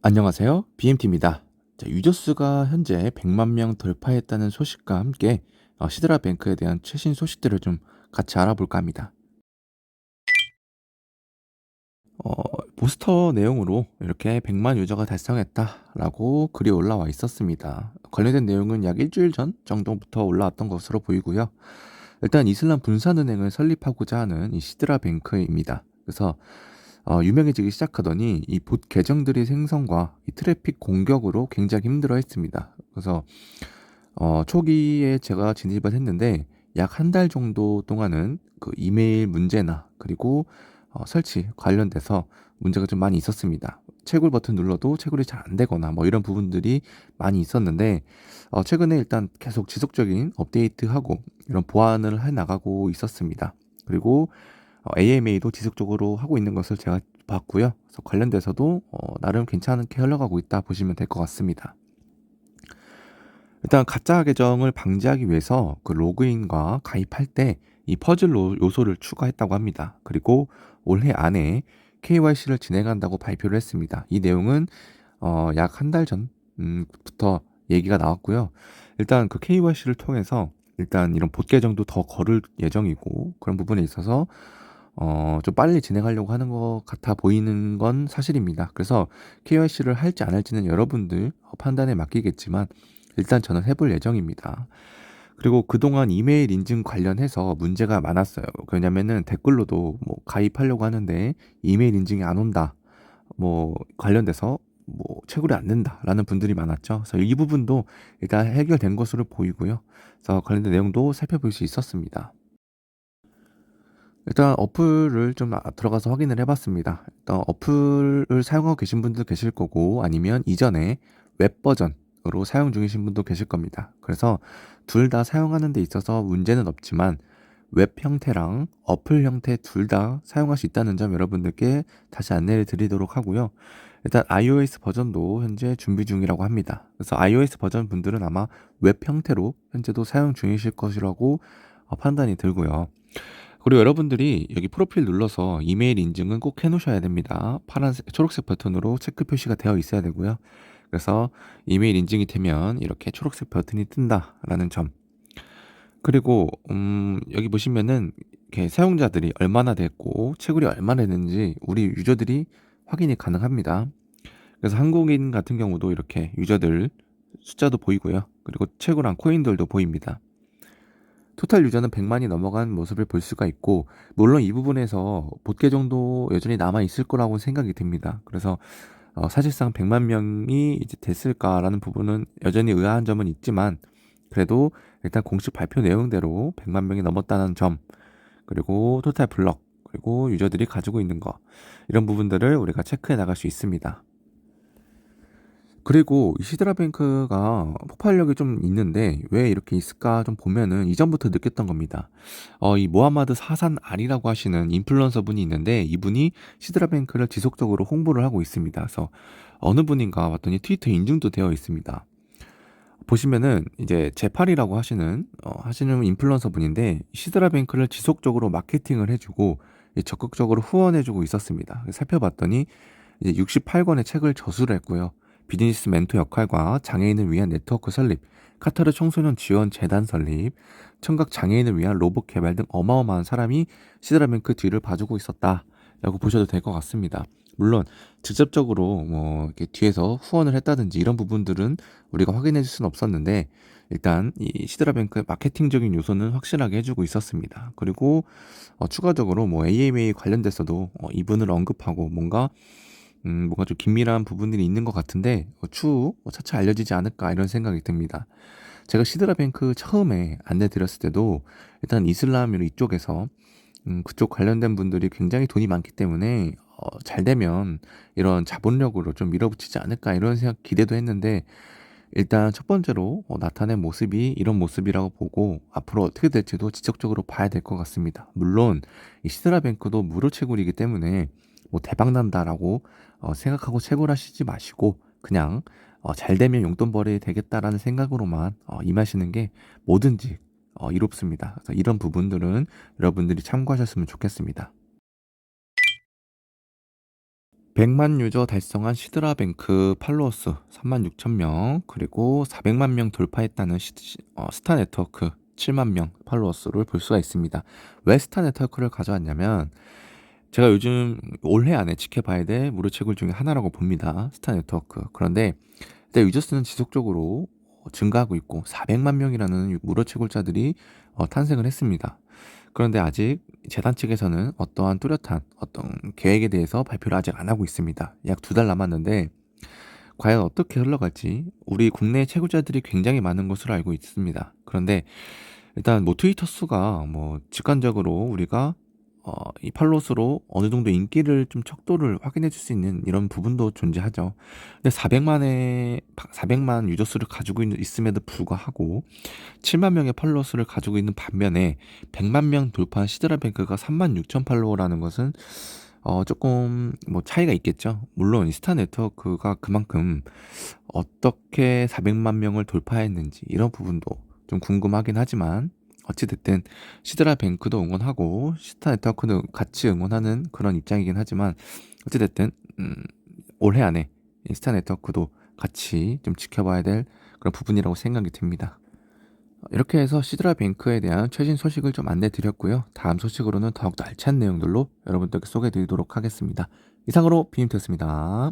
안녕하세요. BMT입니다. 자, 유저수가 현재 100만 명 돌파했다는 소식과 함께 시드라뱅크에 대한 최신 소식들을 좀 같이 알아볼까 합니다. 어, 부스터 내용으로 이렇게 100만 유저가 달성했다라고 글이 올라와 있었습니다. 관련된 내용은 약 일주일 전 정도부터 올라왔던 것으로 보이고요. 일단 이슬람 분산은행을 설립하고자 하는 이 시드라뱅크입니다. 그래서 유명해지기 시작하더니 이 봇 계정들의 생성과 이 트래픽 공격으로 굉장히 힘들어했습니다. 그래서 초기에 제가 진입을 했는데 약 한 달 정도 동안은 그 이메일 문제나 그리고 설치 관련돼서 문제가 좀 많이 있었습니다. 채굴 버튼 눌러도 채굴이 잘 안 되거나 뭐 이런 부분들이 많이 있었는데 최근에 일단 계속 지속적인 업데이트하고 이런 보완을 해 나가고 있었습니다. 그리고 AMA도 지속적으로 하고 있는 것을 제가 봤고요. 그래서 관련돼서도 나름 괜찮게 흘러가고 있다 보시면 될 것 같습니다. 일단 가짜 계정을 방지하기 위해서 그 로그인과 가입할 때 이 퍼즐 요소를 추가했다고 합니다. 그리고 올해 안에 KYC를 진행한다고 발표를 했습니다. 이 내용은 약 한 달 전부터 얘기가 나왔고요. 일단 그 KYC를 통해서 일단 이런 봇 계정도 더 걸을 예정이고 그런 부분에 있어서 좀 빨리 진행하려고 하는 것 같아 보이는 건 사실입니다. 그래서 KYC를 할지 안 할지는 여러분들 판단에 맡기겠지만 일단 저는 해볼 예정입니다. 그리고 그동안 이메일 인증 관련해서 문제가 많았어요. 왜냐면은 댓글로도 뭐 가입하려고 하는데 이메일 인증이 안 온다. 뭐 관련돼서 뭐 채굴이 안 된다라는 분들이 많았죠. 그래서 이 부분도 일단 해결된 것으로 보이고요. 그래서 관련된 내용도 살펴볼 수 있었습니다. 일단 어플을 좀 들어가서 확인을 해봤습니다. 일단 어플을 사용하고 계신 분도 계실 거고 아니면 이전에 웹 버전으로 사용 중이신 분도 계실 겁니다. 그래서 둘 다 사용하는 데 있어서 문제는 없지만 웹 형태랑 어플 형태 둘 다 사용할 수 있다는 점 여러분들께 다시 안내를 드리도록 하고요. 일단 iOS 버전도 현재 준비 중이라고 합니다. 그래서 iOS 버전 분들은 아마 웹 형태로 현재도 사용 중이실 것이라고 판단이 들고요. 그리고 여러분들이 여기 프로필 눌러서 이메일 인증은 꼭 해놓으셔야 됩니다. 파란색, 초록색 버튼으로 체크 표시가 되어 있어야 되고요. 그래서 이메일 인증이 되면 이렇게 초록색 버튼이 뜬다라는 점. 그리고 여기 보시면은 이렇게 사용자들이 얼마나 됐고 채굴이 얼마나 됐는지 우리 유저들이 확인이 가능합니다. 그래서 한국인 같은 경우도 이렇게 유저들 숫자도 보이고요. 그리고 채굴한 코인들도 보입니다. 토탈 유저는 100만이 넘어간 모습을 볼 수가 있고 물론 이 부분에서 봇계 정도 여전히 남아 있을 거라고 생각이 듭니다. 그래서 사실상 100만 명이 이제 됐을까라는 부분은 여전히 의아한 점은 있지만 그래도 일단 공식 발표 내용대로 100만 명이 넘었다는 점 그리고 토탈 블럭 그리고 유저들이 가지고 있는 거 이런 부분들을 우리가 체크해 나갈 수 있습니다. 그리고 이 시드라뱅크가 폭발력이 좀 있는데 왜 이렇게 있을까 좀 보면은 이전부터 느꼈던 겁니다. 이 모하마드 사산 알이라고 하시는 인플루언서 분이 있는데 이분이 시드라뱅크를 지속적으로 홍보를 하고 있습니다. 그래서 어느 분인가 봤더니 트위터 인증도 되어 있습니다. 보시면은 이제 제팔이라고 하시는 인플루언서 분인데 시드라뱅크를 지속적으로 마케팅을 해주고 적극적으로 후원해주고 있었습니다. 살펴봤더니 이제 68권의 책을 저술을 했고요. 비즈니스 멘토 역할과 장애인을 위한 네트워크 설립, 카타르 청소년 지원 재단 설립, 청각 장애인을 위한 로봇 개발 등 어마어마한 사람이 시드라뱅크 뒤를 봐주고 있었다라고 보셔도 될 것 같습니다. 물론 직접적으로 뭐 이렇게 뒤에서 후원을 했다든지 이런 부분들은 우리가 확인해 줄 수는 없었는데 일단 이 시드라뱅크의 마케팅적인 요소는 확실하게 해주고 있었습니다. 그리고 추가적으로 뭐 AMA 관련돼서도 이분을 언급하고 뭔가 좀 긴밀한 부분들이 있는 것 같은데 추후 차차 알려지지 않을까 이런 생각이 듭니다. 제가 시드라뱅크 처음에 안내 드렸을 때도 일단 이슬람으로 이쪽에서 그쪽 관련된 분들이 굉장히 돈이 많기 때문에 잘 되면 이런 자본력으로 좀 밀어붙이지 않을까 이런 생각 기대도 했는데 일단 첫 번째로 나타낸 모습이 이런 모습이라고 보고 앞으로 어떻게 될지도 지속적으로 봐야 될 것 같습니다. 물론 이 시드라뱅크도 무료 채굴이기 때문에 뭐 대박 난다라고 생각하고 채굴하시지 마시고 그냥 잘 되면 용돈벌이 되겠다라는 생각으로만 임하시는 게 뭐든지 이롭습니다. 그래서 이런 부분들은 여러분들이 참고하셨으면 좋겠습니다. 100만 유저 달성한 시드라뱅크 팔로워 수 36,000 명, 그리고 400만 명 돌파했다는 스타네트워크 7만 명 팔로워 수를 볼 수가 있습니다. 왜 스타네트워크를 가져왔냐면 제가 요즘 올해 안에 지켜봐야 될 무료채굴 중에 하나라고 봅니다. 스타네트워크. 그런데 일단 유저 수는 지속적으로 증가하고 있고 400만 명이라는 무료채굴자들이 탄생을 했습니다. 그런데 아직 재단 측에서는 어떠한 뚜렷한 어떤 계획에 대해서 발표를 아직 안 하고 있습니다. 약 2달 남았는데 과연 어떻게 흘러갈지 우리 국내 채굴자들이 굉장히 많은 것으로 알고 있습니다. 그런데 일단 뭐 트위터 수가 뭐 직관적으로 우리가 이 팔로스로 어느 정도 인기를 좀 척도를 확인해 줄 수 있는 이런 부분도 존재하죠. 근데 400만 유저 수를 가지고 있음에도 불구하고 7만 명의 팔로워 수를 가지고 있는 반면에 100만 명 돌파한 시드라뱅크가 36,000 팔로워라는 것은 조금 뭐 차이가 있겠죠. 물론 이 스타 네트워크가 그만큼 어떻게 400만 명을 돌파했는지 이런 부분도 좀 궁금하긴 하지만 어찌 됐든 시드라뱅크도 응원하고 스타 네트워크도 같이 응원하는 그런 입장이긴 하지만 어찌 됐든 올해 안에 이 스타 네트워크도 같이 좀 지켜봐야 될 그런 부분이라고 생각이 듭니다. 이렇게 해서 시드라뱅크에 대한 최신 소식을 좀 안내 드렸고요. 다음 소식으로는 더욱 알찬 내용들로 여러분들께 소개해 드리도록 하겠습니다. 이상으로 비님트였습니다.